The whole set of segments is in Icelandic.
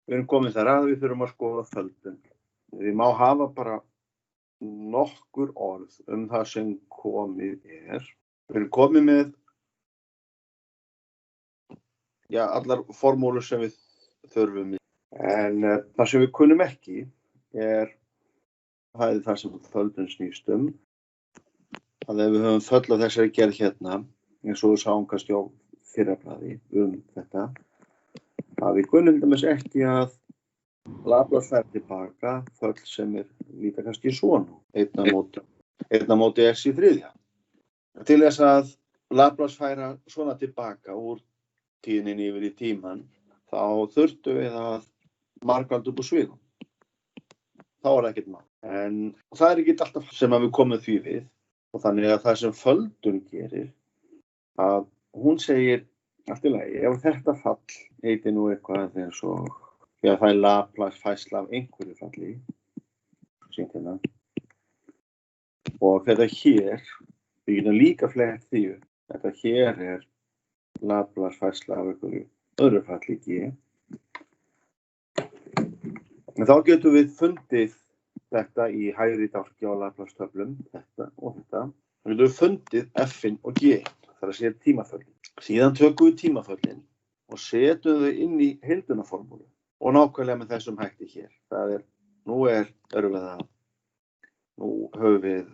Við erum komin þar að við þurfum að skoða földun. Við má hafa bara nokkur orð það sem komið er. Við erum komið með allar formúlur sem við þurfum. En það sem við kunnum ekki það sem földun snýst að ef við höfum föll á þessari gerð hérna, eins og við sáum kannski á fyrra blaði þetta, að við kunnum þess ekki að Laplace fær tilbaka föll sem líka kannski svona, 1 á móti x í þriðja. Til þess að Laplace færa svona tilbaka úr tíðninni yfir í tíman, þá þurftum við að margfalda upp úr svigum. Þá það ekkert mál. En það ekki alltaf sem að við komum því við. Og þannig að það sem földun gerir, að hún segir allt í lagi, ef þetta fall heiti nú eitthvað eins og það Laplace færsla af einhverju falli, sýnt hérna. Og þetta hér, við getum líka flett því, þetta hér Laplace færsla af einhverju öðru falli G. En þá getum við fundið þetta í hægri dálki á Laplace töflum, þetta og þetta. Þá getum við fundið F-in og G-in, það að segja tímaföllin. Síðan tökum við tímaföllin og setjum þau inn í heildunarformúlu. Og nákvæmlega með þessum hætti hér. Nú höfum við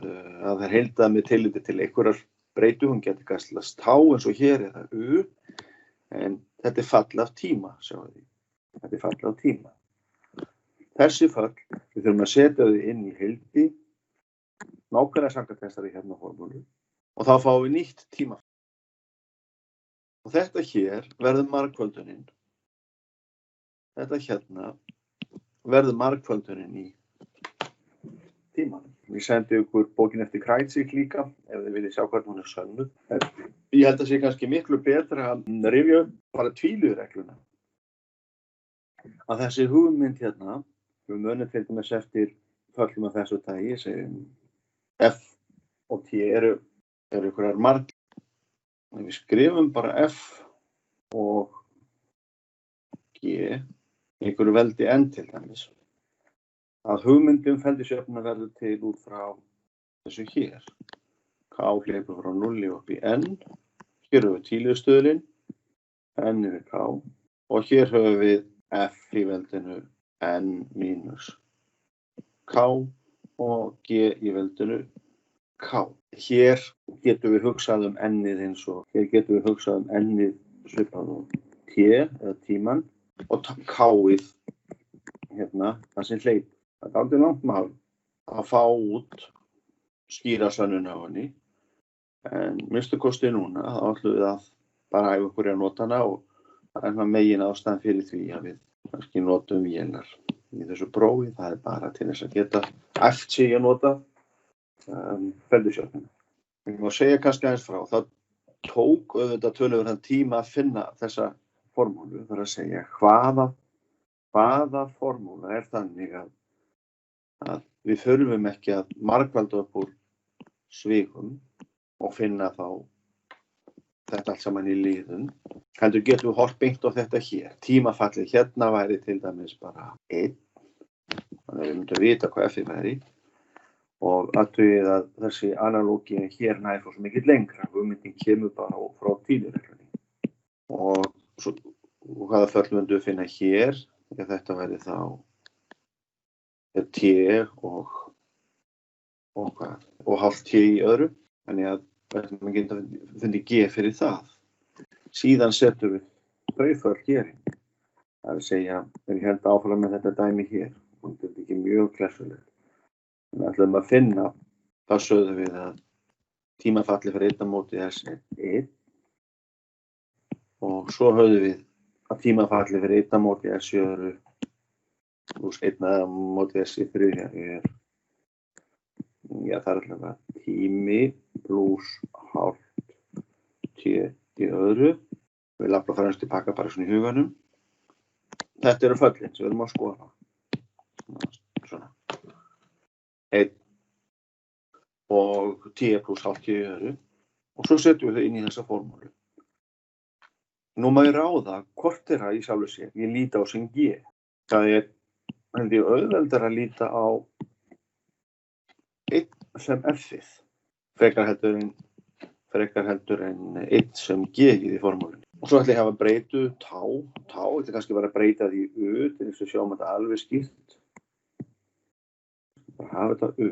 að það heildað með tilliti til einhverjar breytu, hún getur kastlast H eins og hér eða U, en þetta fall af tíma, sjáum við. Þetta fall af tíma. Þessi fall, við þurfum að setja þau inn í heildi, nákvæmlega samkvæmt þessari hérna formúlu, og þá fáum við nýtt tímafall. Og þetta hér verður margföldunin. Þetta hérna verður margföldunin í tímanum. Ég sendi ykkur bókin eftir Kreutzig líka, ef þið viljið sjá hvernig hún sönnuð. Ég held að sé kannski miklu betra að rifja upp bara tvíliðuregluna. Að þessi hugmynd hérna, við munum til dæmis eftir föllum af þessu tagi, segjum F og T eru einhverjar margir. Við skrifum bara F og G, einhverju veldi N til dæmis. Að hugmyndum feldisjöfnuna verður til út frá þessu hér. K hleypur frá 0 upp í N. Hér höfum við tvíliðurstöðulinn, N yfir K. Og hér höfum við F í veldinu N mínus K og G í veldinu K. Hér getum við hugsað N-ið eins og hér getum við hugsað N-ið svipað og T eða tíman og K-ið hérna, það sem hleypur. Það aldrei langt mál að fá út skýra sönnun á henni. En minnstu kosti núna, þá ætlum við að bara æfa okkur að nota hana og það megin ástæðan fyrir því að við kannski notum vélar í þessu prófi. Það bara til þess að geta æft sig að nota feldisjöfnuna. Ég má segja kannski aðeins frá, það tók auðvitað töluverðan tíma að finna þessa formúlu, þar að segja hvaða formúla þannig að við þurfum ekki að margfalda upp úr svigum og finna þá þetta allt saman í liðum. Heldur getum við horft beint á þetta hér. Tímafallið hérna væri til dæmis bara 1. Þannig að við myndum vita hvað F væri. Og athugið að þessi analógía hér nær svo mikið lengra. Hugmyndin kemur bara frá tíðnireglunni. Og hvaða föll myndum við finna hér? Þetta væri þá T og hálft T í öðru. Þannig að við getum fundið G fyrir það. Síðan setjum við þau hér inn. Það er að segja, ef ég held áfram með þetta dæmi hér, og þetta er ekki mjög klessulegt. Þannig að ætlum að finna, þá sögðum við að tímafalli fyrir 1 á móti S er 1. Og svo höfðum við að tímafalli fyrir 1 á móti S í öðru pluss 1 á móti S í þriðja er, það er alltaf tími pluss hálft T í öðru. Við lappa fara eins tilbaka bara svona í huganum. Þetta eru föllin sem við erum að skoða. Svona. 1 og T pluss hálft T í öðru. Og svo setjum við þau inn í þessa formúlu. Nú má ég ráða hvort þeirra í sjálfu sér ég líti á sem G. Það held ég auðveldar að líta á einn sem F-ið, frekar heldur en einn sem G-ið í formúlunni. Og svo ætla ég að hafa breytu tá, ætla kannski bara að breyta því í U til þess að sjáum þetta alveg skýrt. Bara hafa þetta U.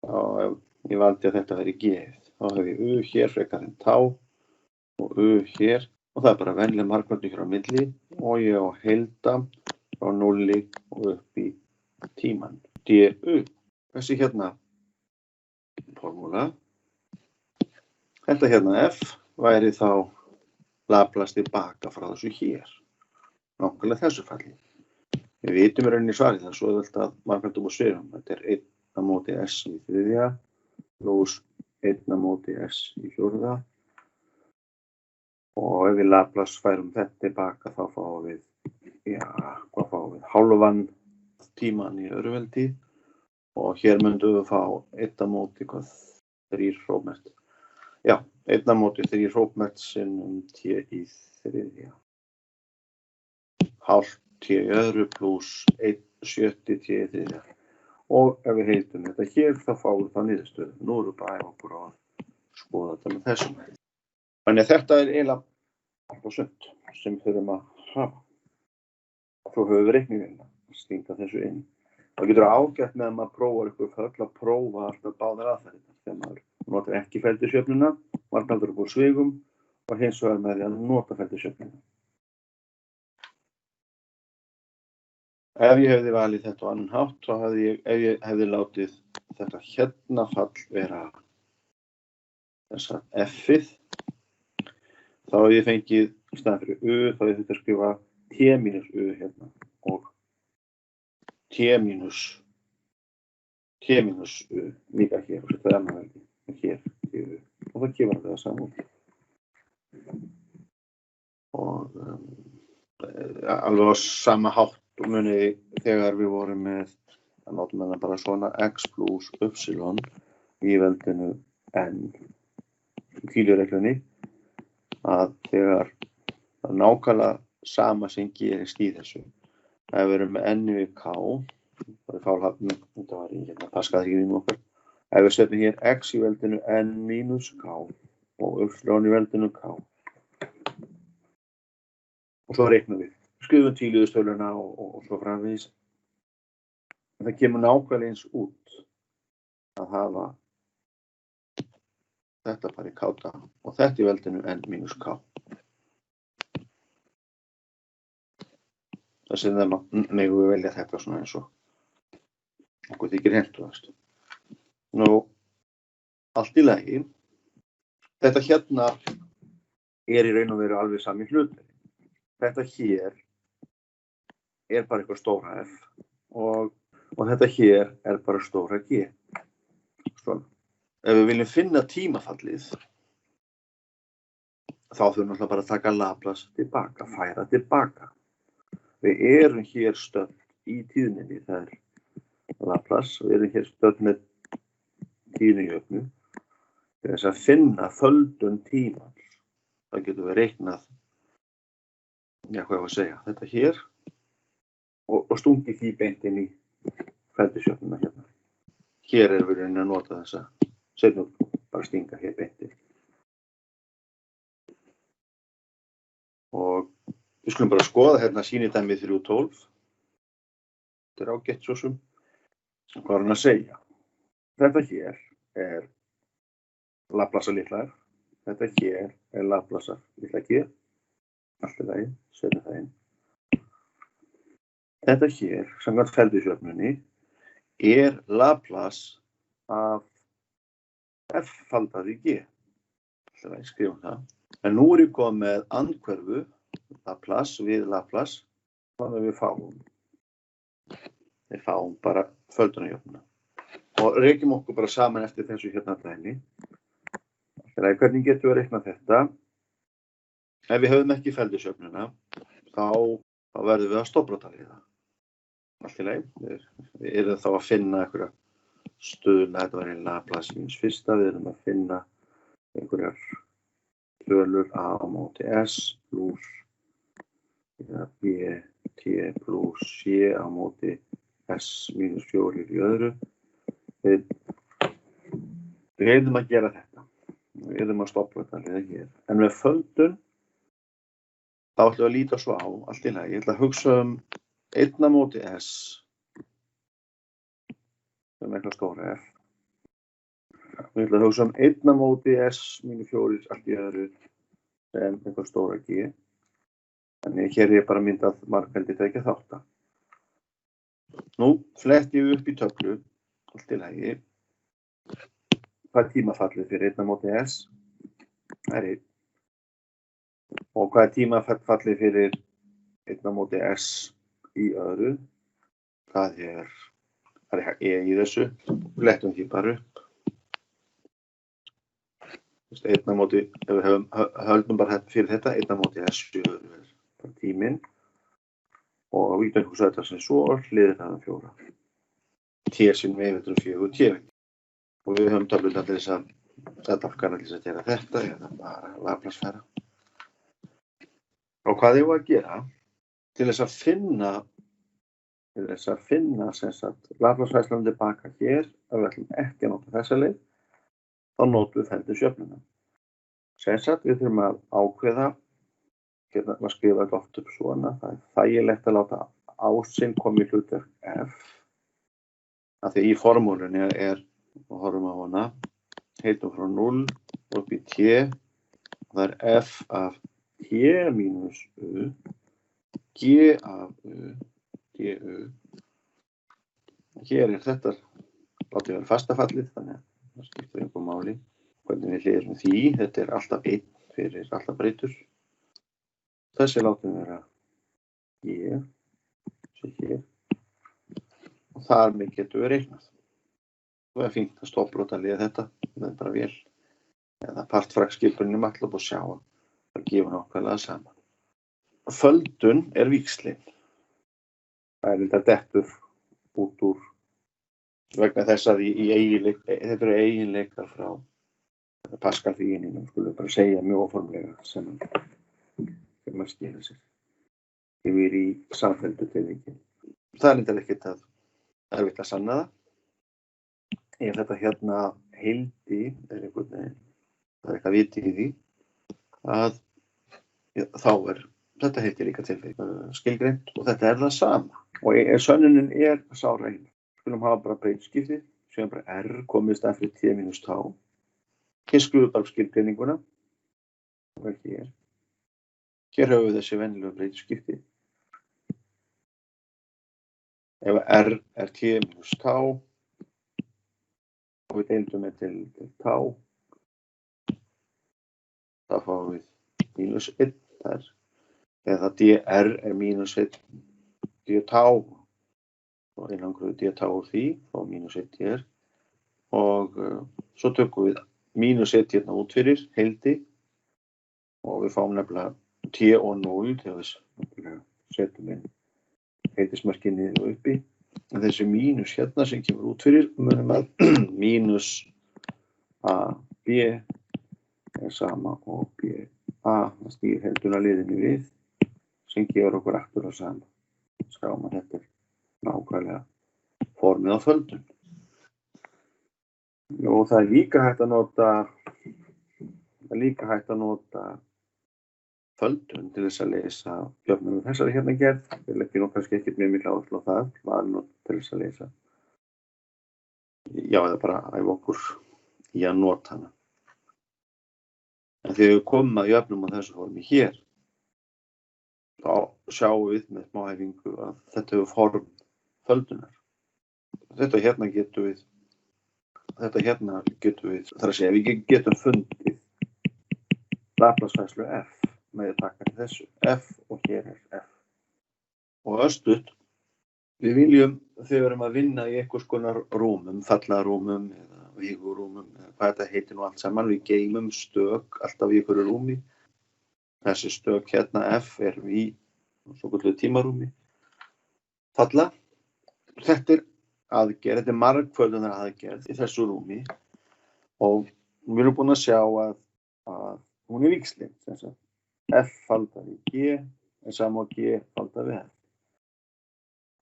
Þá ef ég valdi að þetta veri G-ið, þá hef ég U hér frekar en tá og U hér. Og það bara venjuleg markmördu hér á milli og ég á heilda frá 0 og upp í tíman. DU. Þessi hérna formúla. Þetta hérna F væri þá Laplace tilbaka frá þessu hér. Nákvæmlega þessu falli. Við vitum í rauninni svarið það, svo að markmördum og sveirum. Þetta 1 á móti S í 3 pluss 1 á móti S í 4. Og ef við Laplace færum þetta tilbaka þá fáum við, hálfan tíman í öruveldi og hér myndum við fá 1 á móti 3 hrópmert. 1 á móti 3 hrópmert sinnum t í 3. Hálft t í öðru pluss 1/7 t í 3. Og ef við heildum þetta hér þá fáum við það niðurstöðu. Nú erum við bara okkur að skoða þetta með þessum hætti. Þannig að þetta eiginlega allt og sumt sem við þurfum að hafa. Svo höfum við reikningina að stinga þessu inn. Það getur ágætt með að maður prófar ykkur föll að prófa alltaf báðar aðferðirnar. Þegar maður notar ekki feldisjöfnuna, margfaldur upp úr svigum og hins vegar með því að nota feldisjöfnuna. Ef ég hefði valið þetta á annan hátt, þá ef ég hefði látið þetta hérna fall vera þessa F-ið, þá hefði ég fengið í staðan fyrir U, þá hefði þetta skrifa T mínus U hérna og T mínus U líka hér og þetta annar veldi hér T U og það kemur það saman. Og alveg á sama hátt munið þegar við vorum með að notum við það bara svona x plus y í veldinu n kvílureglunni að þegar það nákvæmlega sama sem gerist í þessu. Ef við erum með n við k, það er fálhafnum, þetta var í hérna paskaðríðinu okkar. Ef við setjum hér x í veldinu n mínus k og y í veldinu k. Og svo reiknum við. Skrifum tvíliðustöluna og svo framvegis. Það kemur nákvæmlega eins út að hafa þetta bara í káta og þetta í veldinu n mínus k. Það sem það megum við velja þetta svona eins og okkur þykir hentugast. Nú, allt í lagi. Þetta hérna í raun og veru alveg sami hlutur. Þetta hér bara eitthvað stóra F og þetta hér bara stóra G. Svona. Ef við viljum finna tímafallið þá þurfum við bara að taka Laplace tilbaka, færa tilbaka. Við erum hér stödd í tíðninni, það Laplace, við erum hér stödd með tíðnijöfnu til þess að finna földun tímans. Það getur við reiknað, hvað ég var að segja, þetta hér og stungið því beint inn í feldisjöfnuna hérna. Hér erum við að nota þessa, setjum bara stinga hér beint inn. Og við skulum bara skoða hérna sýnidæmið 3.12. Þetta ágætt svo sem. Hvað er hann að segja? Þetta hér Laplace litla f. Þetta hér Laplace litla g. Allt í lagi, setjum það inn. Þetta hér, samkvæmt feldisjöfnunni, Laplace af f faldaði g. Allt í lagi, skrifum það. En nú ég komið með andhverfu, Laplace við Laplace, þannig að við fáum bara földunarjöfnuna. Og reykjum okkur bara saman eftir þessu hérna dæmi. Allt í lagi, hvernig getum við að reikna þetta? Ef við höfum ekki feldisjöfnuna, þá verðum við að stofnbrotaliða. Allt í lagi, við erum þá að finna einhverja stöðuna, þetta var í Laplace míns fyrsta, við erum að finna einhverjar tölur a á móti s pluss B, T plus C á móti S mínus 4 í öðru. Við erum að gera þetta. Við erum að stoppa þetta liða hér. En með földun, þá ætlum við að líta svo á, allt í lagi. Ég ætla að hugsa 1 á móti S, sem eitthvað stóra F. Við ætlum að hugsa 1 á móti S mínus 4 allt í öðru, sem eitthvað stóra G. Þannig hér er ég bara myndað margfeldi tveggja þátta. Nú fletti ég upp í töflu, allt í lagi. Hvað er tímafallið fyrir 1 á móti S? Það er 1. Og hvað er tímafallið fyrir 1 á móti S í öðru? Það er E í þessu. Flettum því bara upp. 1 á móti, ef við höldum bara fyrir þetta, 1 á móti S í öðru er tíminn. Og við getum hugsa þetta sem svo, hliðir það 4. T sem við veitum 4 T. Og við höfum töfluna til þess að dálkana til þess að gera þetta, eða bara Laplace-færa. Og hvað eigum við að gera? Til þess að finna sem sagt Laplace-færslan tilbaka hér, ef við ætlum ekki að nota þessa leið, þá notum við feldisjöfnuna. Sem sagt, við þurfum að ákveða, að skrifa þetta oft upp svona, það er þægilegt að láta ásinn koma í hlutverk F. Af því í formúlunni og horfum á hana, heitum frá 0 upp í T, það er F af T mínus U, G af U, GU. Hér er þetta, látum við vera fastafallið, þannig að það skiptir einhver máli. Hvernig við hliðum því, þetta er alltaf 1 fyrir alltaf breytur. Þessi látum við vera G, sem hér, og þar með getum við reiknað. Það er fínt að stopprota liða þetta, það er bara vel. Eða partfraktskilgrunni MATLAB og sjá að það gefur nákvæmlega saman. Földun er víxlin. Það er þetta dettur út úr vegna þess að þetta eru eiginleikar frá Pascal-þýðinum, skulum bara segja mjög óformlega sem að skila sér yfir í samfelldu tilviki. Það er eitthvað ekkert að erfitt að sanna það. Ef þetta hérna heildi er einhvern veginn, það er eitthvað vitið í því, að þá er þetta heildi líka skilgreint og þetta er það sama. Og sönnunin er sárein. Skulum hafa bara breytskipti, sem bara R komið í stað fyrir T mínus T. Hér skrúðum bara skilgreininguna. Og hér. Hér höfum við þessi venjulegu breytskipti. Ef R er T mínus T, og við deildum með til T, þá fáum við mínus 1 þar. Eða dr er mínus 1 dT, og einangruðu dT úr því, fáum mínus 1 hér. Og svo tökum við mínus 1 hérna út fyrir, heildi, og við fáum nefnilega T og 0, þegar við setjum inn heildismarkið niður og uppi. En þessi mínus hérna sem kemur út fyrir, munum að mínus AB er sama og BA, það stýr heilduna liðinni við, sem gefur okkur aftur á sama. Skáum að þetta er nákvæmlega formið á földun. Og það er líka hægt að nota földun til þess að leysa jöfnum þessari hérna gerð. Við leggjum nú kannski ekkert mjög mikla áherslu á það, valnót til þess að leysa. Já, eða bara æfa okkur í að nota hana. En þegar við komum að jöfnum á þessu formi hér, þá sjáum við með smá æfingu að þetta hefur form földunar. Þetta hérna getum við, þar að segja, við getum fundið Laplace-færslu F með að taka þessu F og hér er F. Og östutt, við viljum þegar við erum að vinna í einhvers konar rúmum, fallarúmum eða vígurúmum, eða hvað þetta heitir nú allt saman, við geymum stök alltaf í einhverju rúmi. Þessi stök hérna F er í svokölluðu tímarúmi. Falla. Þetta er aðgerð, þetta er margföldunar aðgerð í þessu rúmi og við erum búin að sjá að hún er víxlin, sem sagt. F faldar í G er sama og G falda við F.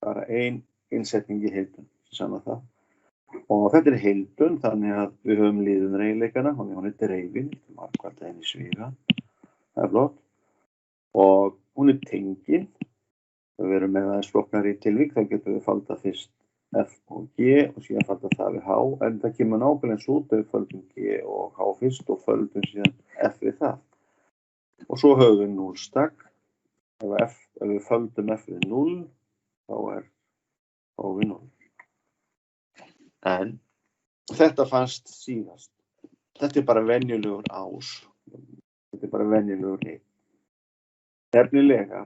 Bara ein innsetning í heildun sem sannar það. Og þetta er heildun, þannig að við höfum liðunareiginleikana, hún er dreifin, margfalda henni svíga, það er flott. Og hún er tengin, við erum með aðeins flóknari tilvík, þá getum við falda fyrst F og G og síðan falda það við H, en það kemur nákvæmlega eins út ef við földum G og H fyrst og földum síðan F við það. Og svo höfum við núllstak, ef við földum F við 0, þá er H við 0. En þetta fannst síðast. Þetta er bara venjulegur ás. Þetta er bara venjulegur einn. Nefnilega,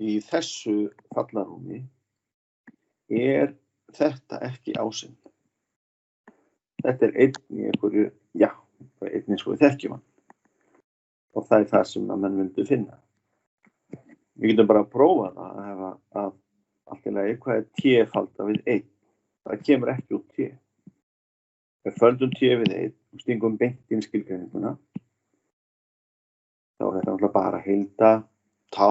í þessu fallarúmi er þetta ekki ásinn. Þetta er einn í einhverju, já, einn eins og við þekkjum hann. Og það er það sem að menn vildu finna. Við getum bara að prófa það að allt í lagi hvað er T falda við 1. Það kemur ekki út T. Við földum T við 1 og stingum beint inn skilgreininguna. Þá er þetta náttúrulega bara heilda tá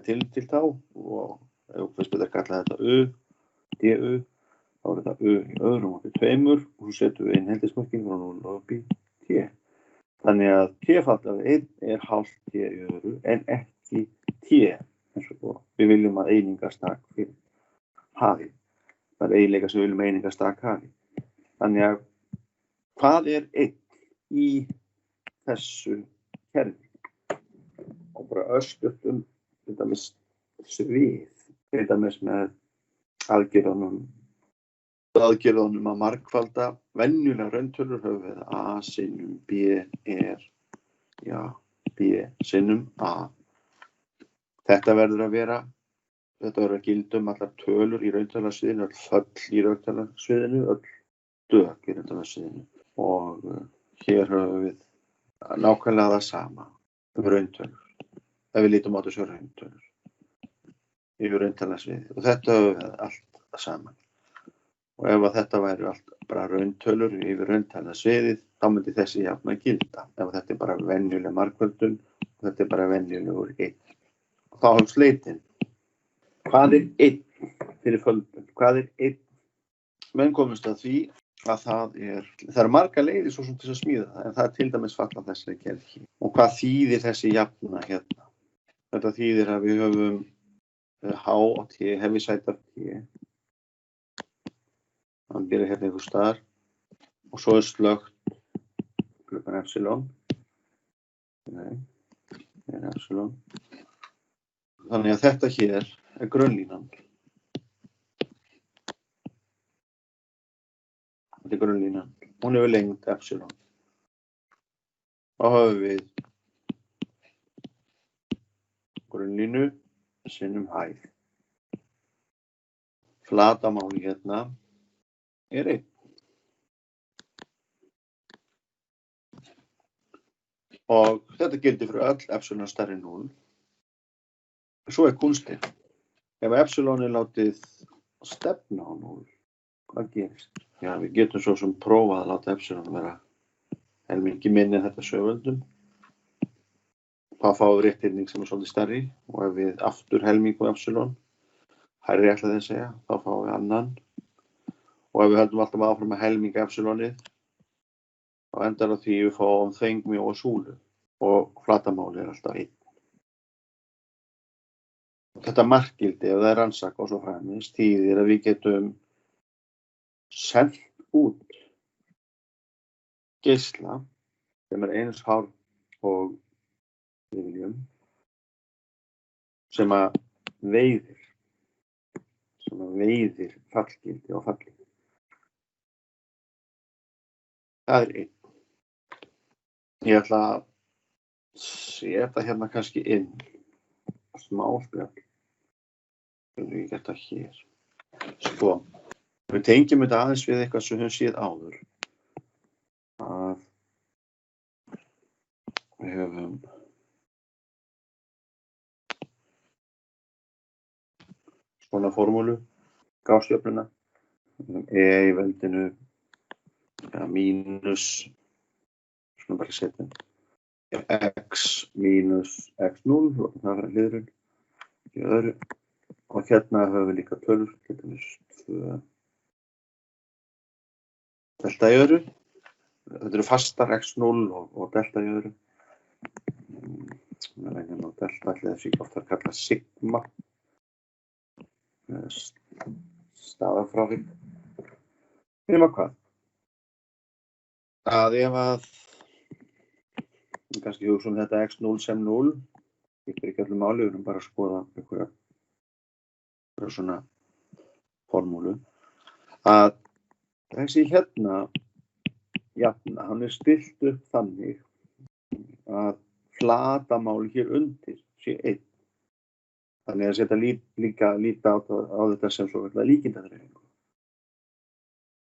til tá og ef við spilum að kalla þetta U, DU, þá er þetta U í öðrum og til 2 og svo setjum við inn heildismörking frá 0 og upp í T. Þannig að T falda við 1 er hálft T í öðru en ekki T eins og við viljum að einingastak fyrir hafi. Það er eiginleika sem við viljum einingastak hafi. Þannig að hvað er einn í þessu kerfi? Og bara örstutt til dæmis svið, til dæmis með aðgerðunum að margfalda venjulega rauntölur höfum við A sinnum B er, já, B sinnum A. Þetta verður að gilda allar tölur í rauntölusviðinu, öll föll í rauntölusviðinu, öll dög í rauntölusviðinu. Og hér höfum við nákvæmlega það sama rauntölur. Ef við lítum á þessu rauntölur yfir rauntölusviðið. Og þetta höfum við allt saman. Og ef þetta væri allt bara rauntölur yfir rauntölusviðið, þá myndi þessi jafna gilda. Ef þetta er bara venjuleg margföldun og þetta er bara venjulegur einn. Og þá höfum sleitin. Hvað er einn fyrir földun? Hvað er einn? Menn komumst að því að það eru margar leiðir svo sem til að smíða það, en það er til dæmis falla þessari gerð hér. Og hvað þýðir þessi jafna hérna? Þetta þýðir að við höfum H og T, heaviside af T. Það byrjar hérna einhvers staðar. Og svo er slökkt klukkan epsilon. Nei, það er epsilon. Þannig að þetta hér er grunnlínan. Þetta er grunnlínan. Hún hefur lengd epsilon. Þá höfum við grunnlínu sinnum hæð. Flatamáli hérna er 1. Og þetta gildir fyrir öll epsilon stærri 0. Svo er kúnstin. Ef epsilon er látið stefna á 0, hvað gerist? Já, við getum svo sem prófað að láta epsilon vera helmingi minni en þetta sögöldum. Þá fáum við rétthyrning sem er svolítið stærri og ef við aftur helmingum epsilon, hærri ætlaði að segja, þá fáum við annan. Og ef við höldum alltaf áfram að helminga epsilonið, þá endar það því við fáum þengmi og súlu og flatamáli er alltaf 1. Þetta markgildi, ef það er rannsaka og svo framvegis, þýðir að við getum sent út geisla sem er eins hár og við viljum, sem að veiðir fallgildi og fallgildi. Það er 1. Ég ætla að setja hérna kannski inn smáspjall. Ég get það hér. Sko, við tengjum þetta aðeins við eitthvað sem við höfum séð áður. Að við höfum svona formúlu, gásjöfnuna, e í veldinu, ja, mínus, svona bara setjum, x mínus x0, látum það vera hliðrun í öðru. Og hérna höfum við líka tölur, til dæmis 2 delta í öðru. Þetta eru fastar x0 og delta í öðru. Delta allir þessi ofta að kalla sigma. Staðarfrávik. Nema hvað? Að ef að kannski hugsa þetta x0 sem 0, skiptir ekki öllum máli, við erum bara að skoða einhverja svona formúlu, að þessi hérna jafna, hann stillt upp þannig að flatamáli hér undir sé 1. Þannig að þetta líta á þetta sem svo líkindadreifingu.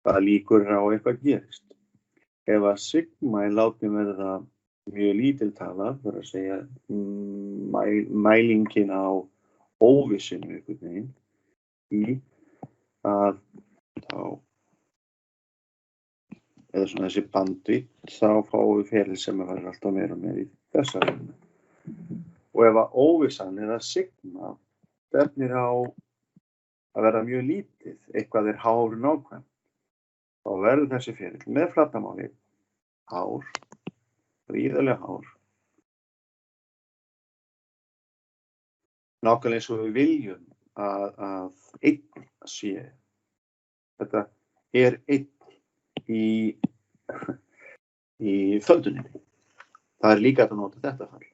Það líkur á eitthvað gerist. Ef að sigma látum verða mjög lítil tala, fyrir að segja mælingin á óvissinu einhvern veginn, í að þá, eða svona þessi bandvitt, þá fáum við feril sem verður alltaf meira og meira í þessa vinnu. Og ef að óvissan eða sigma stefnir á að verða mjög lítið, eitthvað hár nákvæmt, þá verður þessi feril með flatamáli hár, gríðarlega hár. Nákvæmlega eins og við viljum að einn sé. Þetta er einn í földuninni. Það er líka hægt að nota þetta fall.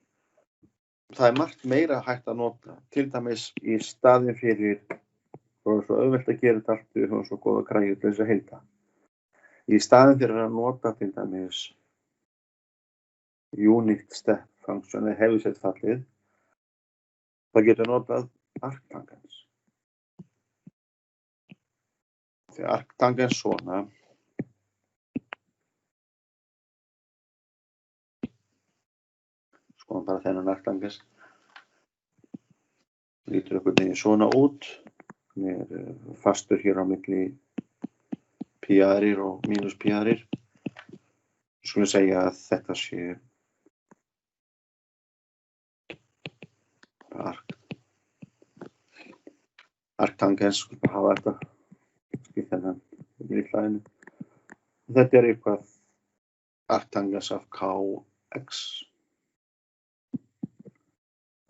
Það er margt meira hægt að nota, til dæmis í staðinn fyrir, svo auðvelt að gera þetta allt, við höfum svo góða græju til þess að heita. Í staðinn fyrir að nota til dæmis unit step function eða heaviside fallið, það getur notað arctangents. Því arctangents svona skoðum bara þennan arctangents. Lítur einhvern veginn svona út. Hann er fastur hér á milli pi-aðrir og mínus pi-aðrir. Skulum segja að þetta sé arctangents, skulum bara hafa þetta í þennan líklæðinu. Þetta er eitthvað arctangents af kx.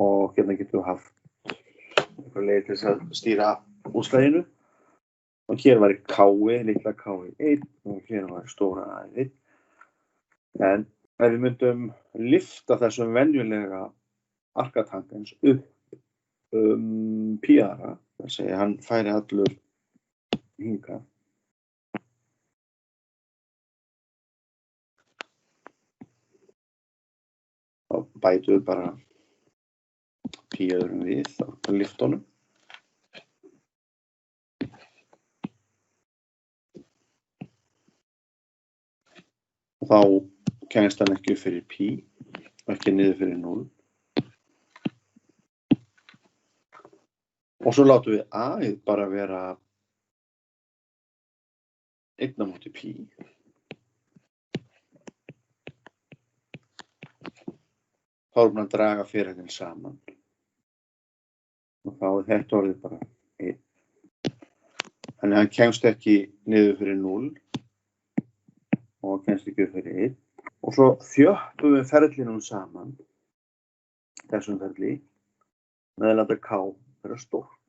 Og hérna getum við haft einhver leið til þess að stýra útslaginu. Og hér var k-i, litla k-i 1 og hér var stóra a1. En ef við myndum lyfta þessum venjulega arctangents upp pi-ara, það segja hann færi allur hingað. Þá bætum við bara pi-öðrum við á lyftunum. Og þá kemst hann ekki upp fyrir pi og ekki niður fyrir 0. Og svo látum við a-ið bara vera 1 á móti pi. Þá erum við að draga ferillinn saman. Og þá er þetta orðið bara 1. Þannig að hann kemst ekki niður fyrir 0 og kemst ekki upp fyrir 1. Og svo þjöppum við ferlinum saman, þessum ferli, með að láta k vera stórt.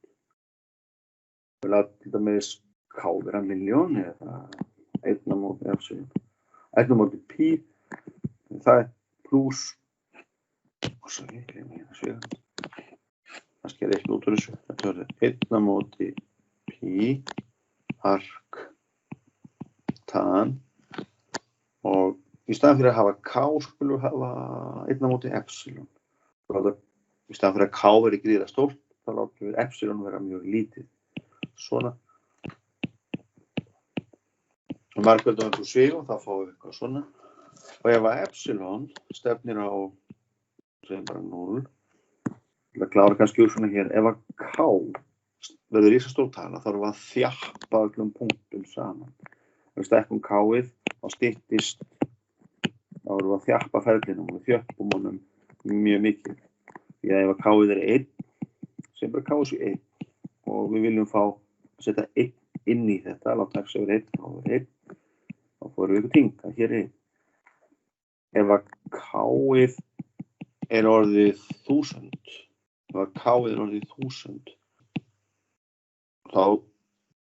Við látum til dæmis k vera milljón eða 1 á móti epsilon. 1 á móti pi, það er plús, og svo kannski er eitthvað út úr þessu. Þetta verður 1 á móti pi, arc, tan, og í staðan fyrir að hafa k skulum við hafa 1 á móti epsilon. Í staðan fyrir að k verði gríðarlega stórt, þá látum við epsilon vera mjög lítið. Svona. Og margföldum við svigum, þá fáum við eitthvað svona. Og ef að epsilon stefnir á, segjum bara 0, til að klára kannski úr svona hér, ef að k verður risastór tala, þá erum við að þjappa öllum punktum saman. Ef við stekkum k-ið, þá styttist þá erum við að þjappa ferlinum og við þjöppum honum mjög mikið. Því að ef að K-ið er 1, sem bara K þessu 1 og við viljum fá að setja 1 inn í þetta, láta X yfir 1, K yfir 1, þá fórum við ykkur tinga, hér er 1. Ef að K-ið er orðið 1000, ef að K-ið er orðið 1000, þá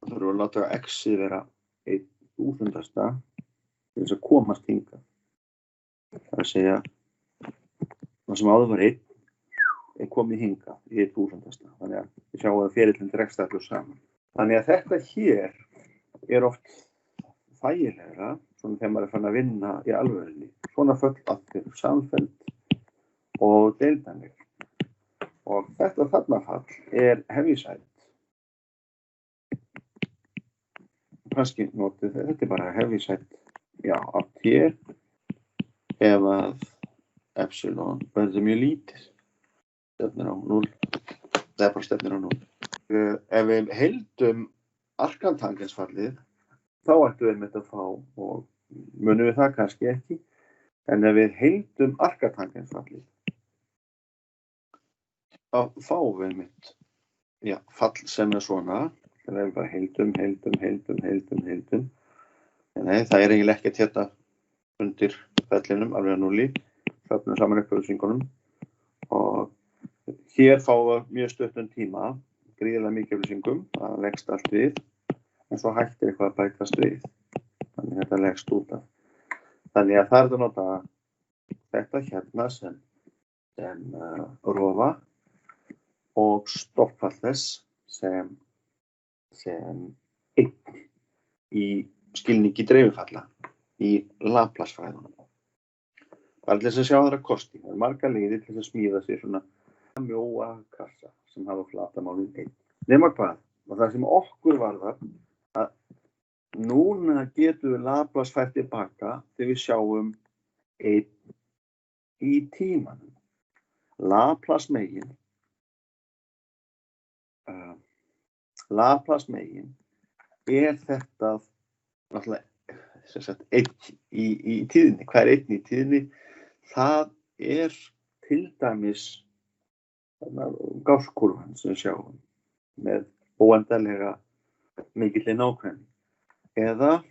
þurfum við að láta X-ið vera 1.000 til þess að komast hingað. Það er að segja, það sem áður var 1 er komið hingað í 1.000. Þannig að við sjáum að ferillinn dregst allir saman. Þannig að þetta hér er oft þægilegra, svona þegar maður er fann að vinna í alvörunni. Svona föll allir samfelld og deildanleg. Og þetta þarna fall er heaviside. Kannski notið þetta er bara heaviside, já, allt hér ef að epsilon verður mjög lítið. Stefnir á 0. Það er bara stefnir á 0. Ef við heildum arkantangensfallið, þá ættum við einmitt að fá, og munum við það kannski ekki, en ef við heildum arkantangensfallið, þá fáum við einmitt, já, fall sem er svona, þegar við bara heildum. Nei, það er eiginlega ekkert hérna undir fellinum, alveg að 0, söfnum saman upplýsingunum og hér fáum við mjög stuttan tíma, gríðarlega mikið upplýsingum, það leggst allt við, en svo hættir eitthvað að bætast við, þannig að þetta leggst út af. Þannig að það er að nota þetta hérna sem rofa og stoppfall þess sem 1 í skilningi dreififalla í Laplace-fræðunum. Bara til þess að sjá þeirra kosti. Það er marga leiðir til þess að smíða sér svona mjóa kassa sem hafa flatamálið 1. Nema hvað? Og það sem okkur varðar að núna getum við Laplace fært tilbaka þegar við sjáum 1 í tímanum. Laplace megin er þetta náttúrulega 1 í tíðinni. Hvað er 1 í tíðinni? Það er til dæmis Gauss-kúrfan sem við sjáum með óendanlega mikilli nákvæmni. Eða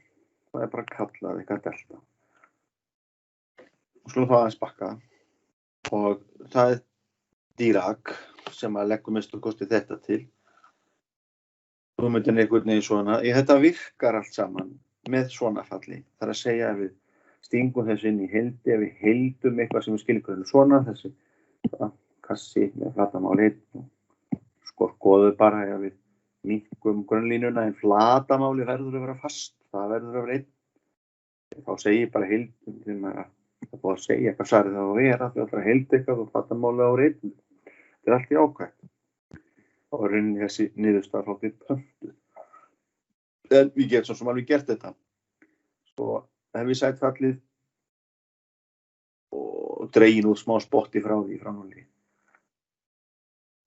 það er bara kallað eitthvað delta. Og skulum þá aðeins bakka. Og það er Dirac sem að leggum mestu kosti þetta til. Hugmyndin er einhvern veginn svona. Þetta virkar allt saman með svona falli. Það er að segja að við stingum þessu inn í heildi, ef við heildum eitthvað sem við skilgreinum svona, þessi kassi með flatamál 1 og skoðum bara ef við minnkum grunnlínuna en flatamáli verður að vera fast, það verður að vera 1. Þá segir ég bara heildum til maður að búið að segja hvað svarið það á að vera, því að heildi eitthvað og flatamáli á 1. Þetta er allt í ákvæmt. Og rauninni þessi niðurstaðar haldið pöntuð. En við getum svo sem alveg gert þetta. Svo hef við sætt fallið og dregin út smá spotti frá því frá 0.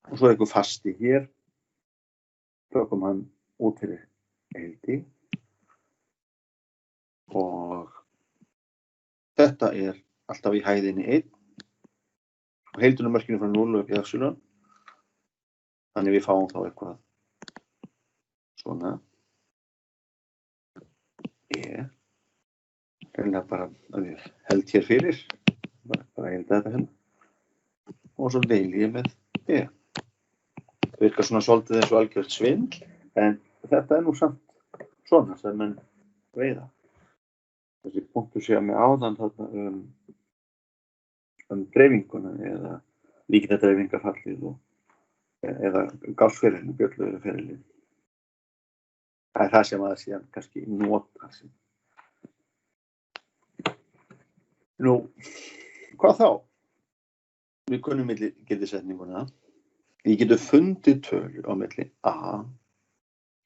Og svo er eitthvað fasti hér. Tökum hann út fyrir heildi. Og þetta er alltaf í hæðinni 1. Og heildunarmörkinu frá 0 upp í epsilon. Þannig við fáum þá eitthvað svona. Reynilega bara að við held hér fyrir. Bara heilda þetta hérna. Og svo deili ég með E. Það virkar svona svolítið eins og algjört svindl, en þetta er nú samt svona sem menn veiða. Þessi punktur sé að með áðan þarna dreifinguna eða líkindadreifingafallið eða Gauss-ferillinn, Björnlaugarferillinn. Það er það sem að síðan kannski nota sig. Nú, hvað þá? Við kunnum milligildisetninguna. Við getum fundið tölu á milli A,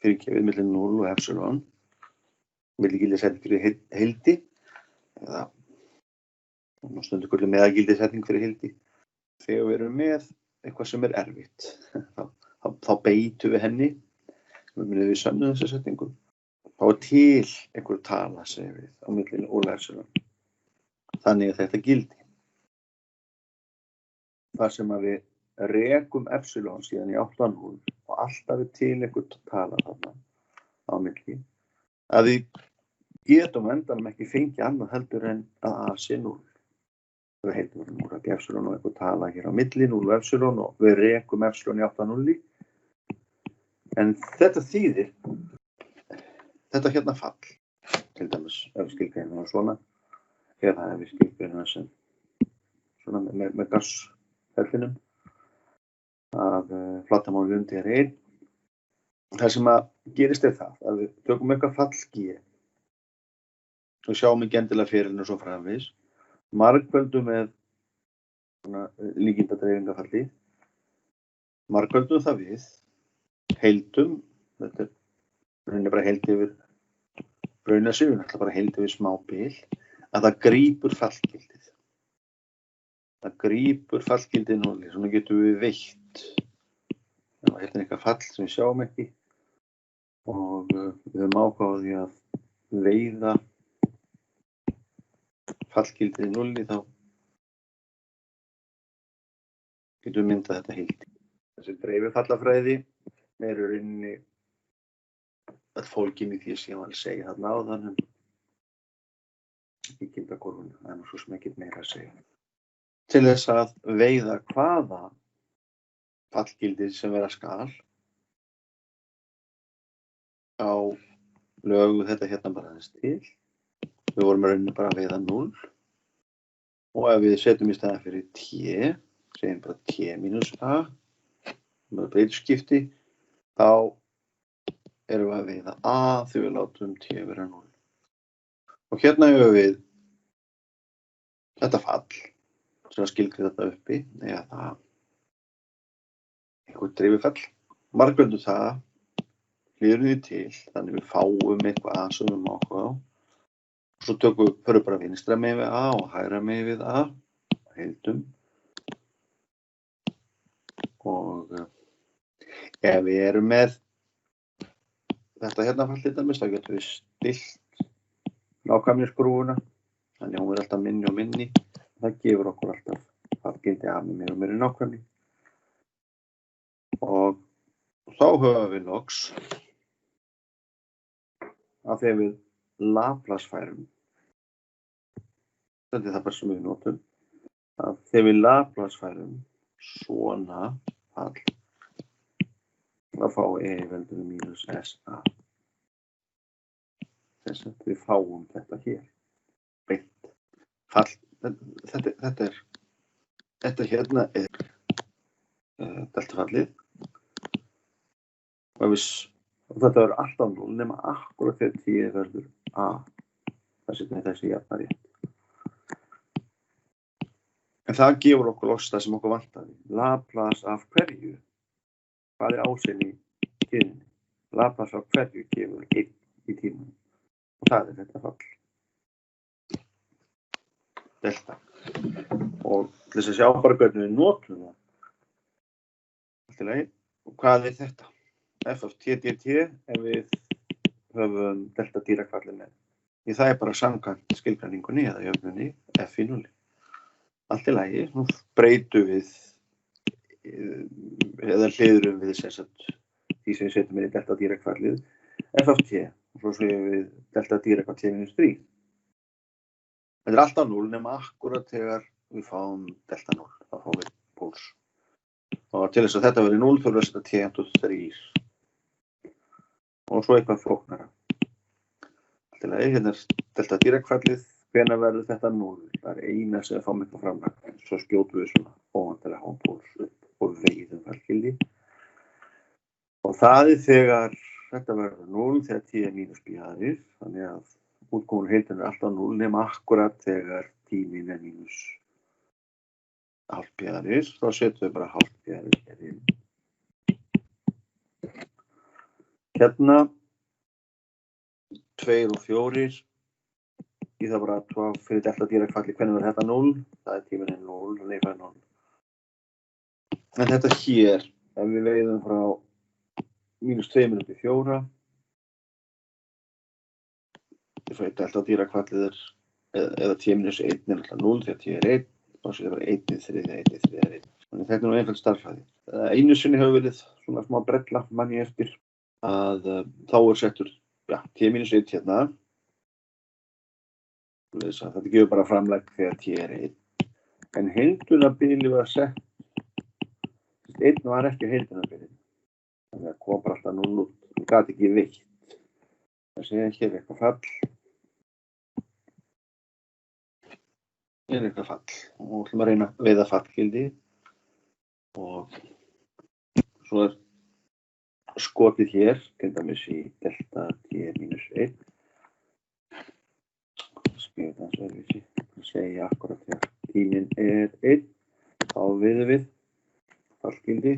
fyrirgefið milli 0 og epsilon, milligildisetning fyrir heildi, eða stundu kvöldu meðagildisetning fyrir heildi. Þegar við erum með eitthvað sem er erfitt, þá beitum við henni, við sönnum þessu setningu. Þá er til einhver tala, segir við, á milli 0 og epsilon. þannig að þetta gildi. Þar sem að við rekum epsilon síðan í 8,0 og alltaf er til einhver tala þarna á milli, að við getum endanum ekki fengið annað heldur en að A sé 0. Við heitum við núra epsilon og einhver tala hér á milli, 0 epsilon, og við rekum epsilon í 8,0. En þetta þýðir, þetta hérna fall, til dæmis ef við skilgreinum það svona, eða ef við skilgreinum það sem svona með gassferlinum, að flatarmálið undir er 1. Það sem að gerist er það að við tökum eitthvað fall G og sjáum ekki endilega ferilinn og svo framvegis, margföldum með líkindadreifingafalli, margföldum það við heildum, þetta er bara heild yfir braunarsig, við ætlum bara heild yfir smá bil, að það grípur fallgildið. Það grípur fallgildið 0, svona getum við veitt. Það var hérna eitthvað fall sem við sjáum ekki og við höfum ákváðið að veiða fallgildið 0, þá getum við myndað þetta heild. Þessi dreififallafræði er í rauninni að fólkin í því sem ég var að segja þarna áðan í kindakorfunum, það er nú svo sem ekki meira að segja. Til þess að veiða hvaða fallgildið sem vera skal, á lögu þetta hérna bara aðeins til. Við vorum að rauninni bara að veiða 0 og ef við setjum í staðinn fyrir t, segjum bara t mínus a, með breytuskipti, þá erum við að veiða a þegar við látum t vera 0. Og hérna hefur við þetta fall, sem að skilgreina þetta uppi, eða það eitthvað dreififall. Margföldum það, hlýðum við til, þannig við fáum eitthvað a sem við má ákveða á. Svo förum bara vinstra megin við a og hægra megin við a, heildum. Og ef við erum með þetta hérna fallið dæmis, þá getum við stillt nákvæmnisgrúfuna, þannig að hún er alltaf minni og minni. Það gefur okkur alltaf fallgildi a með meira og meira nákvæmni. Og þá höfum við loks að þegar við Laplace-færum, þetta er það bara sem við notum, að þegar við Laplace-færum svona fall, þá fáum E veldur mínus SA. Þess að við fáum þetta hér. Beint fall, þetta hérna er deltafallið. Og þetta verður alltaf 0 nema akkurat þegar t verður a. Þessi jafnar rétt. En það gefur okkur loks það sem okkur vantaði. Laplace af hverju? Hvað er ásinn í tíðinni? Laplace af hverju gefur 1 í tímanum. Og það er þetta fall. Delta. Og til þess að sjá bara hvernig við notum það. Allt í lagi. Og hvað er þetta? F af t dt ef við höfum delta dýrakvallið með. Því það er bara samkvæmt skilgreiningunni eða jöfnunni f í 0. Allt í lagi, nú breytum við eða hliðrum við sem sagt því sem við setjum í delta dýrakvallið f af t og svo segjum við delta dýrakvall t minus 3. Þetta er alltaf 0 nema akkurat þegar við fáum delta 0, þá fáum við púls. Og til þess að þetta verði 0 þurfum við að setja t × 3. Og svo eitthvað flóknara. Allt í lagi, hérna er delta dýrakvallið, hvenær verður þetta 0? Það er eina sem við fáum eitthvað framlag. Svo skjótum við svona óvantilega hápóls upp og veiðum fallgildi. Og það er þegar þetta verður 0 þegar t er mínus b aðrir, þannig að útkomun heildin er alltaf 0 nema akkurat þegar tíminn er mínus hálft b aðrir, þá setjum við bara hálft b aðrir hér inn. Hérna 2 og 4 í það bara að fyrir delta dýrakvalli hvernig verður þetta 0, það er tíminn 0, þannig það er 0. En þetta hér, ef við veiðum frá mínus 2 upp í 4, svo delta dýrakvallið er eða t minus 1 er alltaf 0 þegar t er 1, þá sé það bara 1 í þriðja, 1 í þriðja, 1. Þannig þetta er nú einföld stærðfræði. Einu sinni hefur verið svona smá brella, mann ég eftir, að þá er settur, t minus 1 hérna. Þetta gefur bara framlegg þegar t er 1. En heildunarbili var sett, 1 var ekki heildunarbili. Þannig að kom bara alltaf 0 út, það gat ekki veitt. Það sé hér eitthvað fall. Hér er eitthvað fall. Og við ætlum að reyna að veiða fallgildi. Og svo er skotið hér, til dæmis í delta t minus 1. Skrifa það svo öðruvísi. Það segja akkurat þegar tíminn er 1. Þá veiðum við fallgildi.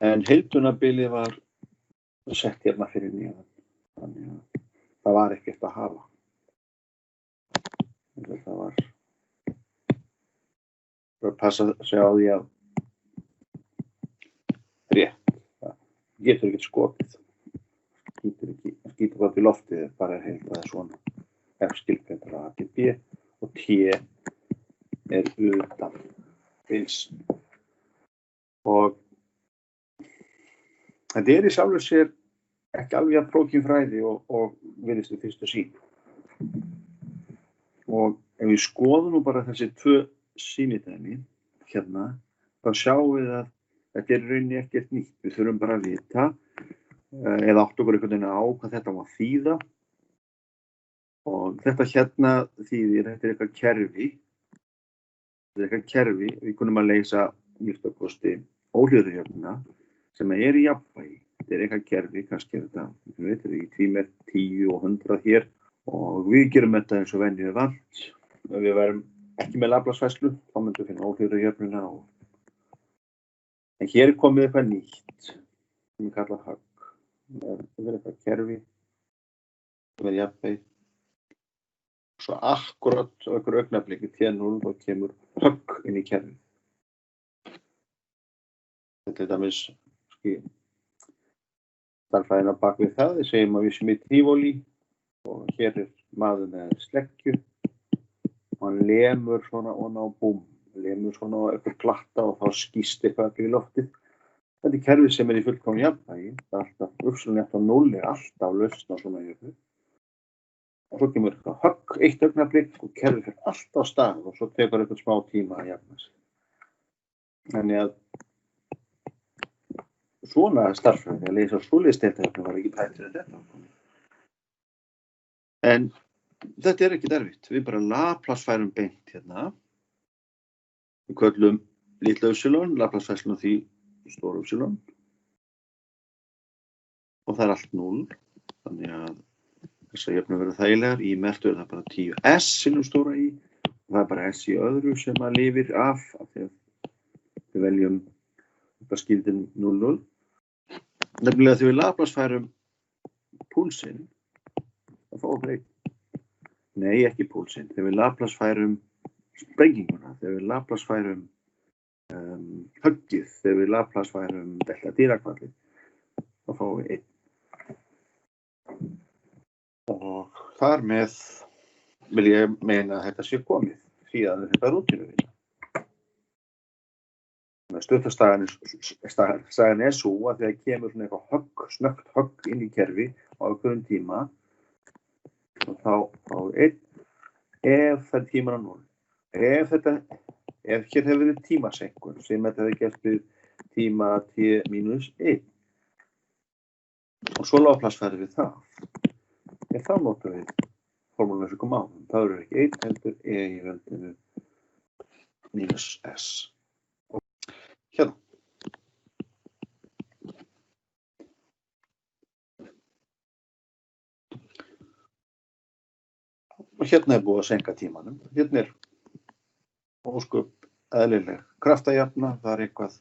En heildunarbilið var sett hérna fyrir neðan. Þannig að það var ekkert að hafa. Það var að passa sig á því að rétt. Það getur ekki skotið. Það skýtur gott í loftið, bara er heilt að það er svona. F skilgreindur A til B og T er utan bils. Og þetta er í sjálfu sér ekki alveg að flókin fræði og virðist við fyrstu sýn. Og ef við skoðum nú bara þessi 2 sýnidæmi hérna, þá sjáum við að þetta er í rauninni ekkert nýtt. Við þurfum bara að vita eða átt okkur einhvern veginn á hvað þetta má þýða. Og þetta hérna þýðir, þetta er eitthvað kerfi. Þetta er eitthvað kerfi, við kunum að leysa minnstakosti óhljóðujöfnuna sem er í jafnvægi. Þetta er eitthvað kerfi, kannski er þetta, við veitum við, tímir 10 og 100 hér. Og við gerum þetta eins og venjulega vant. Ef við værum ekki með Laplace-færslu, þá myndum við finna óhljóðujöfnuna. En hér er komið eitthvað nýtt, sem við kalla högg. Þetta er eitthvað kerfi, sem er jafnvægi. Svo akkurat á einhverju augnabliki T0 þá kemur högg inn í kerfið. Þetta er dæmis stærðfræðina bak við það. Við segjum að við sem í tífóli og hér er maður með sleggju og hann lemur svona ofan á búm, lemur svona á eitthvað glatta og þá skýst eitthvað upp í loftið. Þetta er kerfið sem er í fullkomnu jafnvægi. Það er alltaf uppsölun eftir 0 er alltaf lausn á svona jöfnu. Og svo kemur eitthvað högg, eitt augnablik og kerfið fyrir allt á stað og svo tekur eitthvað smá tíma að jafna sig. Þannig að svona starffræði að leysa svoleiðis deildajöfnu var ekki tætt fyrir þetta. En þetta er ekki erfitt. Við bara Laplace-færum beint hérna. Við köllum litla upsilon, Laplace-færslun á því stóra upsilon. Og það er allt 0. Þannig að þessar jöfnur verða þægilegar. Í merkt verður það bara 10s sinnum stóra í. Og það er bara s í öðru sem að lifir af því að við veljum bara skildin 0,0. Nefnilega þegar við Laplace-færum púlsinn, þá fáum við nei, ekki púlsinn. Þegar við Laplace-færum sprenginguna, þegar við Laplace-færum höggið, þegar við Laplace-færum delta dýrakvallið, þá fáum við 1. Og þar með vil ég meina að þetta sé komið síðan þetta rútínuvinna. Stuttarsagan er svo að þegar kemur svona eitthvað högg, snöggt högg inn í kerfi á einhverjum tíma og þá fáum við 1 ef það er tíman á 0. Ef hér hefur verið tímasenkun sem þetta hefur gert við tíma t minus 1 og svo Laplace-færum við það. En þá notum við formúluna sem kom á. Það eru ekki 1 heldur e í veldinu minus s. Hérna. Og hérna er búið að senka tímanum. Hérna er ósköp eðlileg kraftajafna. Það er eitthvað,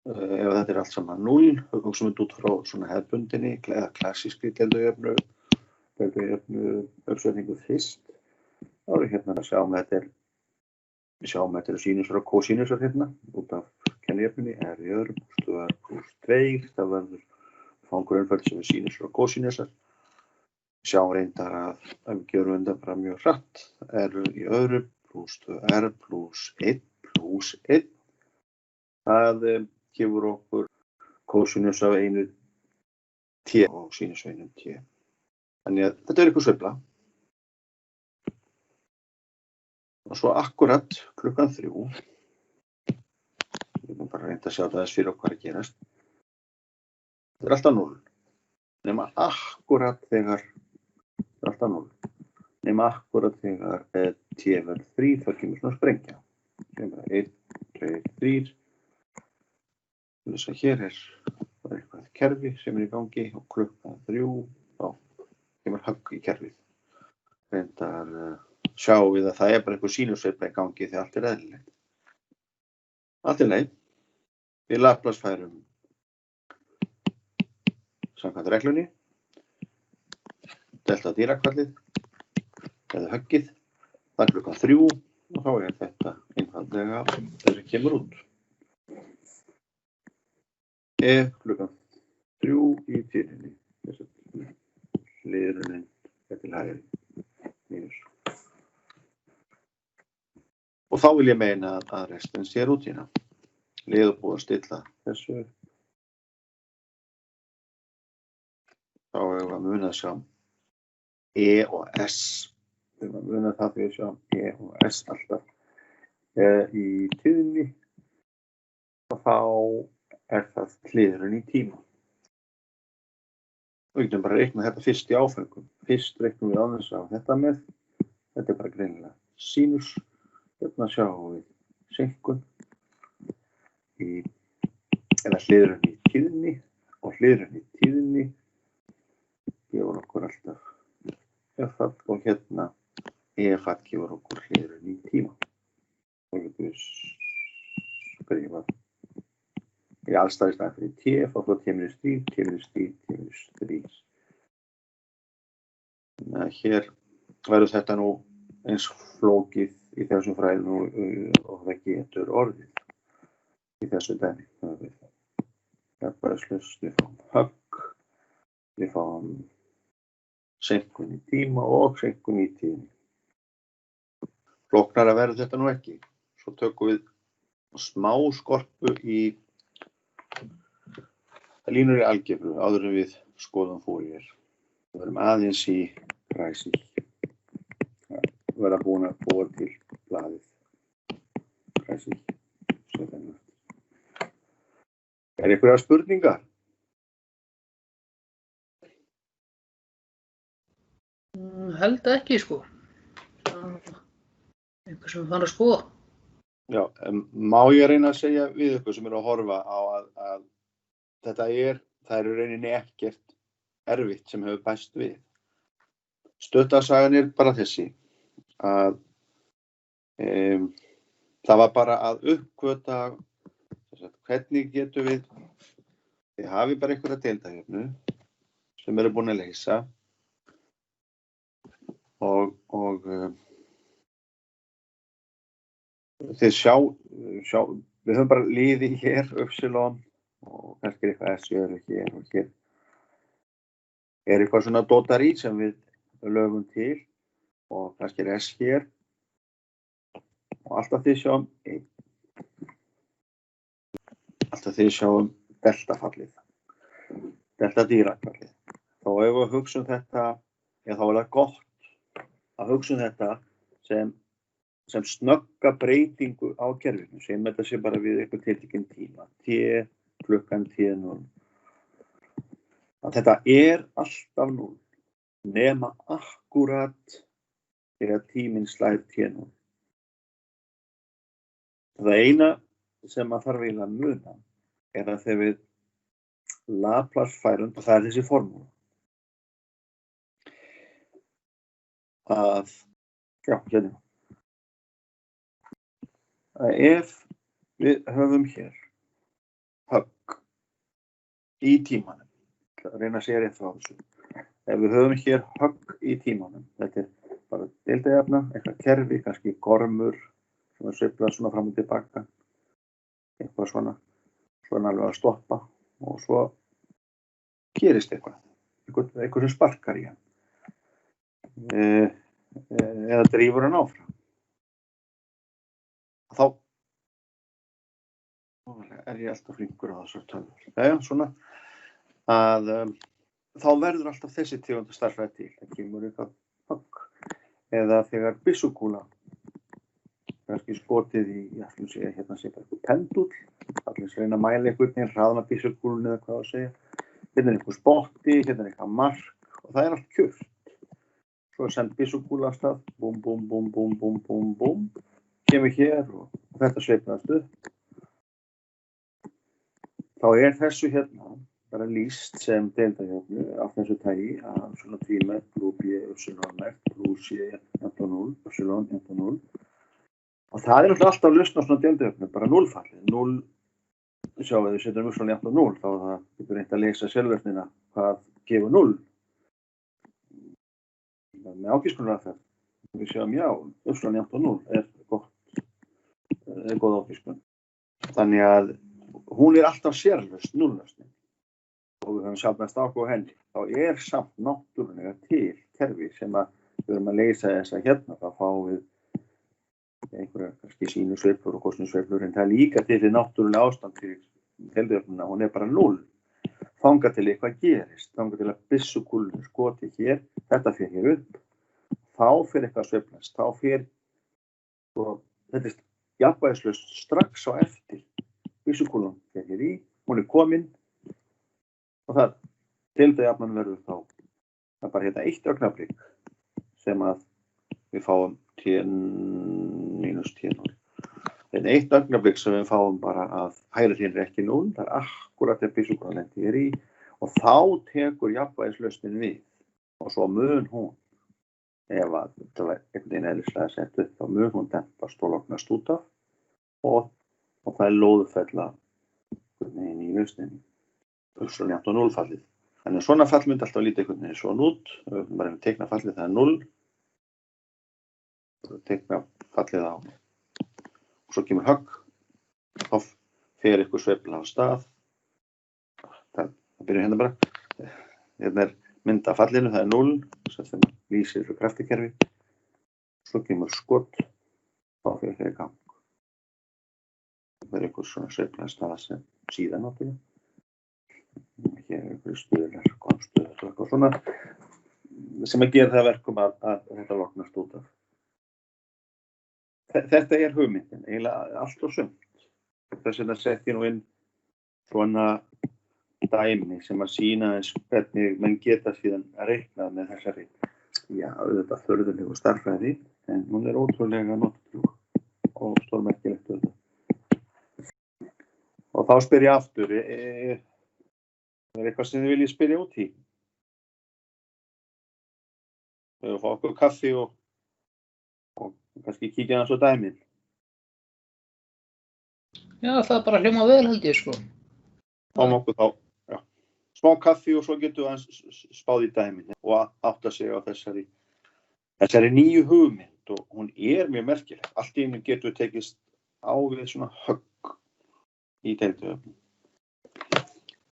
ef þetta er allt saman 0, hugsum við út frá svona hefðbundinni eða klassískri deildajöfnu uppsetningu fyrst. Þá er hérna að sjá með þetta er sínusar og kósínusar hérna út af kennijöfnunni r í öðrum stöðar +2, það verður fangur einföld sem er sínusar og kósínusar sjá reyndar að ef við gerum þetta bara mjög hratt, R í öðru pluss 2R pluss 1 pluss 1. Það gefur okkur kosinus af einu t og sinus af einu t. Þannig að þetta eitthvað sveifla. Og svo akkurat klukkan 3. Við erum bara reynd að sjá það þess fyrir okkur að gerast. Þetta alltaf 0. Nema akkurat þegar alltaf 0. Nema akkurat þegar t verður 3, þá kemur svona sprengja. Kemur 1, 2, 3. Þess að hér bara eitthvað kerfi sem í gangi og klukkan 3, þá kemur högg í kerfið. Reyndar sjáum við að það bara einhver sínusveifla í gangi þegar allt eðlilegt. Allt leið. Við Laplace-færum samkvæmt reglunni, delta Dirac-fallið, eða höggið, það klukkan 3 og þá þetta einfaldlega þessi kemur út. Klukkan 3 í tíðinni, hliðrunin til hægri, mínus. Og þá vil ég meina að restin sé rútína. Lið og búið að stilla þessu. Þá erum við að muna að sjá E og S. Við erum að muna það fyrir að sjá E og S alltaf í tíðinni. Og þá það hliðrun í tíma. Við getum bara reiknað þetta fyrst í áfengum. Fyrst reiknum við aðeins á þetta með. Þetta bara greinilega sínus. Hérna sjáum við seinkun. Eða hliðrun í tíðinni. Og hliðrun í tíðinni gefur okkur alltaf F-fall og hérna E-fall gefur okkur hliðrun í tíma. Og við getum skrifa í allstað í staðinn fyrir T, þá T-3, T-3, T-3. Þannig að hér verður þetta nú eins flókið í þessum fræðum og það getur orðið í þessu dæmi. Jafnvægislaust, við fáum högg, við fáum seinkun í tíma og seinkun í tíðinni. Flóknara verður þetta nú ekki. Svo tökum við smá skorpu í línur í algebru áður en við skoðum Fourier. Við verðum aðeins í Kreisig. Við verðum búin að búa til blaðið. Kreisig. Einhverjar spurningar? Held ekki, sko. Einhver sem fann að skoða. Já, má ég reyna að segja við ykkur sem eru að horfa á að það er í rauninni ekkert erfitt sem hefur bæst við. Stuttarsagan er bara þessi að það var bara að uppgöta hvernig getum við hafið bara einhverja deildajöfnu sem eru búin að leysa og þið sjá, við höfum bara liði hér, Upsilon og kannski eitthvað S hér og hér eitthvað svona dótari sem við lögum til og kannski S hér og alltaf þið sjáum deltafallið, delta Dirac-fallið. Þá ef við hugsum þetta, þá er það gott að hugsa þetta sem snögga breytingu á kerfinu, sem þetta sé bara við eitthvað tiltekinn tíma, T, klukkan T0. Að þetta er alltaf 0, nema akkúrat þegar tíminn slær T0. Það eina sem maður þarf eiginlega að muna er að þegar við Laplace færum, og það er þessi formúla, að, hérna, að ef við höfum hér högg í tímanum, reyna að segja rétt frá þessu, ef við höfum hér högg í tímanum, þetta er bara deildajafna, eitthvað kerfi, kannski gormur, sem sveiflast svona fram og tilbaka, eitthvað svona alveg að stoppa og svo gerist eitthvað sem sparkar í hann. eða drífur hann áfram. Þá er ég alltaf flinkur á þessar tölvur. Jæja, svona að þá verður alltaf þessi tegund stærðfræði til. Það kemur eitthvað högg. Eða þegar byssukúla kannski skotið í, hérna sé bara eitthvað pendúll, allir reyna að mæla einhvern hraðan af byssukúlunni eða hvað að segja. Hérna er einhver spotti, hérna er eitthvað mark og það er allt kjört. Svo er send byssukúla af stað, búm, búm, búm, búm, búm, búm, búm, kemur hér og þetta sveiflast upp. Þá er þessu hérna bara lýst sem deildajöfnu af þessu tagi að svona tvímerkt, brú B, upsilonmerkt, brú C, jafnt á 0, upsilon, jafnt á 0. Og það er alltaf lausn á svona deildajöfnu, bara 0-fallið. 0, sjáum við, setjum upsilon jafnt á 0, þá það getur reynt að leysa sjálflausnina hvað gefur 0. Með ágiskunaraðferð, við sjáum já, upsilon jafnt á 0 er góð ágiskun. Þannig að hún er alltaf sérlausn, 0-lausnin. Og við höfum sjálfnæst áhuga á henni, þá er samt náttúrulega til kerfi sem við erum að leysa þessa hérna, þá fáum við einhverja kannski sínusveiflur og kosinusveiflur, en það er líka til því náttúrulega ástand fyrir deildajöfnuna, hún er bara 0. Þangað til eitthvað gerist, þangað til að byssukúlunni skoti hér, þetta fer hér upp, þá fer eitthvað að sveiflast, þá fer, og þetta er jafnvægislaust strax á eftir, byssukúlan fer hér í, hún er komin, og það deildajafnan verður þá það er bara hérna eitt augnablik sem að við fáum T mínus T0. Þetta er eitt augnablik sem við fáum bara að hægri hliðin er ekki 0, það er akkurat þegar byssukúlan lendir hér í og þá tekur jafnvægislausnin við og svo mun hún ef að þetta var einhvern veginn eðlislega sett upp þá mun hún dempast og lognast út af og það er lóðfella í lausninni. Upsilon jafnt á 0 fallið. Þannig að svona fall myndi alltaf líta einhvern veginn svona út. Við bara teikna fallið, það er 0. Teikna fallið á. Og svo kemur högg. Þá fer eitthvað sveifla á stað. Það byrjar hérna bara. Hérna er mynd af fallinu, það er 0. Sem lýsir fyrir kraftakerfi. Svo kemur skot. Þá fer það í gang. Það er eitthvað svona sveifla á stað sem síðan náttúrulega. Hér er einhverju stuðlar, konstuðlar og eitthvað svona sem að gera það verkum að þetta lognast út af. Þetta er hugmyndin, eiginlega allt og sumt. Þetta sem það setja nú inn svona dæmi sem að sýna eins hvernig menn geta síðan að reikna með þessari, já, auðvitað furðulegu stærðfræði, en hún er ótrúlega notatrúg og stórmerkilegt auðvitað. Og þá spyr ég aftur, er eitthvað sem þið viljið spyrja út í? Við fá okkur kaffi og kannski kíkja aðeins á dæmin. Já, það bara hljóma vel held ég sko. Fáum okkur þá, já. Smá kaffi og svo getum við aðeins spáð í dæmin og átta sig á þessari nýju hugmynd og hún er mjög merkileg. Allt í einu getum við tekist á við svona högg í deildajöfnu.